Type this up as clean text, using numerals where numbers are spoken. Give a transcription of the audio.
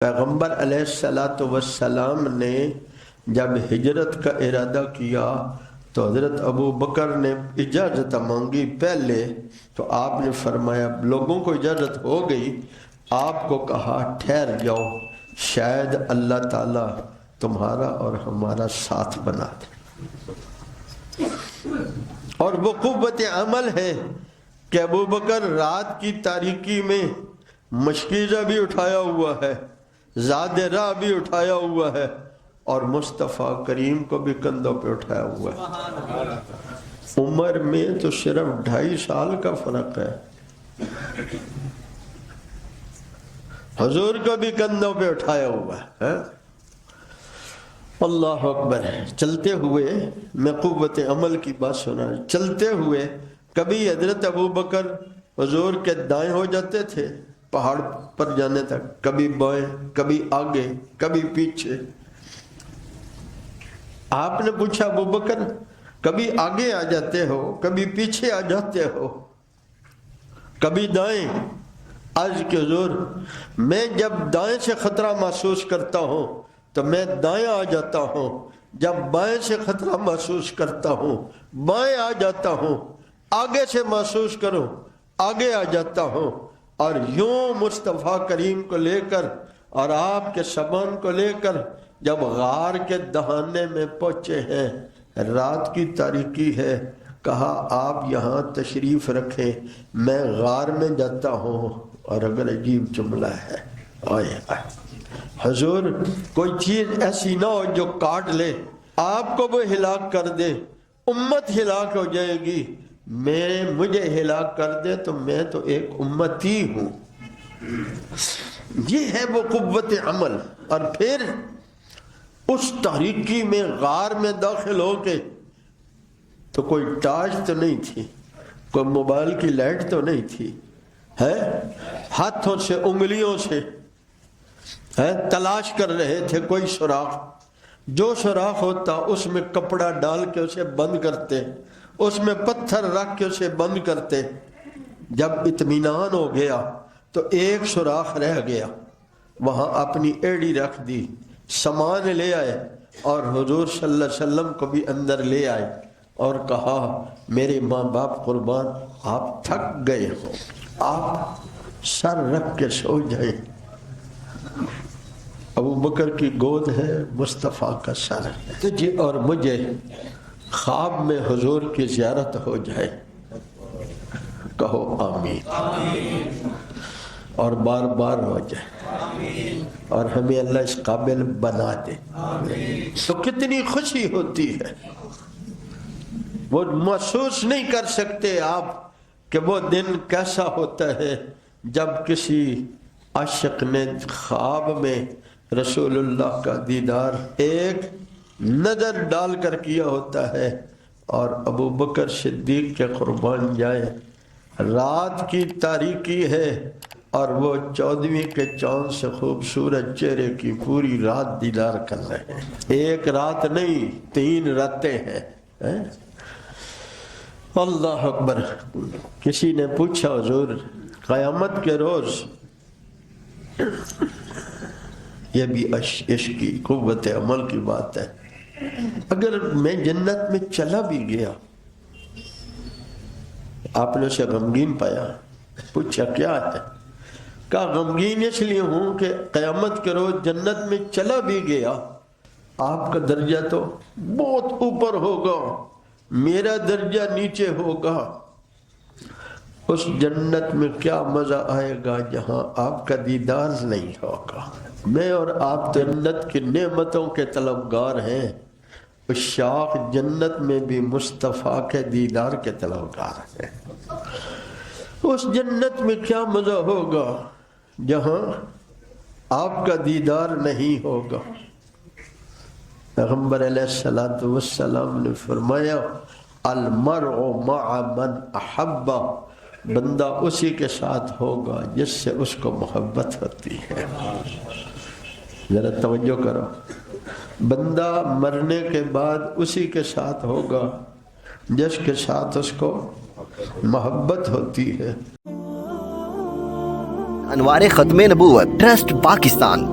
پیغمبر علیہ الصلوۃ والسلام نے جب ہجرت کا ارادہ کیا تو حضرت ابو بکر نے اجازت مانگی پہلے، تو آپ نے فرمایا لوگوں کو اجازت ہو گئی، آپ کو کہا ٹھہر جاؤ، شاید اللہ تعالیٰ تمہارا اور ہمارا ساتھ بنا دے۔ اور وہ قوت عمل ہے کہ ابو بکر رات کی تاریکی میں مشکیزہ بھی اٹھایا ہوا ہے، زاد راہ بھی اٹھایا ہوا ہے، اور مصطفیٰ کریم کو بھی کندھوں پہ اٹھایا ہوا ہے۔ عمر میں تو صرف 2.5 سال کا فرق ہے، حضور کو بھی کندھوں پہ اٹھایا ہوا ہے۔ اللہ اکبر۔ چلتے ہوئے میں قوت عمل کی بات سنا، چلتے ہوئے کبھی حضرت ابو بکر حضور کے دائیں ہو جاتے تھے پہاڑ پر جانے تک، کبھی بائیں، کبھی آگے، کبھی پیچھے۔ آپ نے پوچھا ابو بکر کبھی آگے آ جاتے ہو، کبھی پیچھے آ جاتے ہو، کبھی دائیں؟ عرض کہ حضور میں جب دائیں سے خطرہ محسوس کرتا ہوں تو میں دائیں آ جاتا ہوں، جب بائیں سے خطرہ محسوس کرتا ہوں بائیں آ جاتا ہوں، آگے سے محسوس کروں آگے آ جاتا ہوں۔ اور یوں مصطفیٰ کریم کو لے کر اور آپ کے سامان کو لے کر جب غار کے دہانے میں پہنچے ہیں، رات کی تاریکی ہے، کہا آپ یہاں تشریف رکھیں، میں غار میں جاتا ہوں۔ اور اگر عجیب جملہ ہے، آئے حضور کوئی چیز ایسی نہ ہو جو کاٹ لے، آپ کو وہ ہلاک کر دے، امت ہلاک ہو جائے گی، مجھے ہلاک کر دے تو میں تو ایک امتی ہوں۔ یہ ہے وہ قوت عمل۔ اور پھر اس تاریکی میں غار میں داخل ہو کے تو کوئی ٹارچ تو نہیں تھی، کوئی موبائل کی لائٹ تو نہیں تھی، ہے ہاتھوں سے انگلیوں سے تلاش کر رہے تھے کوئی سوراخ، جو سوراخ ہوتا اس میں کپڑا ڈال کے اسے بند کرتے، اس میں پتھر رکھ کے اسے بند کرتے۔ جب اطمینان ہو گیا تو ایک سوراخ رہ گیا، وہاں اپنی ایڑی رکھ دی، سامان لے آئے اور حضور صلی اللہ علیہ وسلم کو بھی اندر لے آئے اور کہا میرے ماں باپ قربان، آپ تھک گئے ہو، آپ سر رکھ کے سو جائیں۔ ابو بکر کی گود ہے، مصطفیٰ کا سر ہے۔ تجھے اور مجھے خواب میں حضور کی زیارت ہو جائے، کہو آمین، اور بار بار ہو جائے، اور ہمیں اللہ اس قابل بنا دے تو کتنی خوشی ہوتی ہے۔ وہ محسوس نہیں کر سکتے آپ کہ وہ دن کیسا ہوتا ہے جب کسی عاشق نے خواب میں رسول اللہ کا دیدار ایک نظر ڈال کر کیا ہوتا ہے۔ اور ابو بکر صدیق کے قربان جائیں، رات کی تاریکی ہے اور وہ 14ویں کے چاند سے خوبصورت چہرے کی پوری رات دیدار کر رہے ہیں۔ ایک رات نہیں، 3 راتیں ہیں۔ اللہ اکبر۔ کسی نے پوچھا حضور قیامت کے روز، یہ بھی عشق کی قوت عمل کی بات ہے، اگر میں جنت میں چلا بھی گیا، آپ نے اسے غمگین پایا، پوچھا کیا ہے؟ کہا غمگین اس لیے ہوں کہ قیامت کے روز جنت میں چلا بھی گیا، آپ کا درجہ تو بہت اوپر ہوگا، میرا درجہ نیچے ہوگا۔ اس جنت میں کیا مزہ آئے گا جہاں آپ کا دیدار نہیں ہوگا۔ میں اور آپ جنت کی نعمتوں کے طلبگار ہیں، اس شاخ جنت میں بھی مصطفیٰ کے دیدار کے طلبگار ہیں۔ اس جنت میں کیا مزہ ہوگا جہاں آپ کا دیدار نہیں ہوگا۔ پیغمبر علیہ الصلوۃ والسلام نے فرمایا المرء مع من احب، بندہ اسی کے ساتھ ہوگا جس سے اس کو محبت ہوتی ہے۔ ذرا توجہ کرو، بندہ مرنے کے بعد اسی کے ساتھ ہوگا جس کے ساتھ اس کو محبت ہوتی ہے۔ انوار ختم نبوت ٹرسٹ پاکستان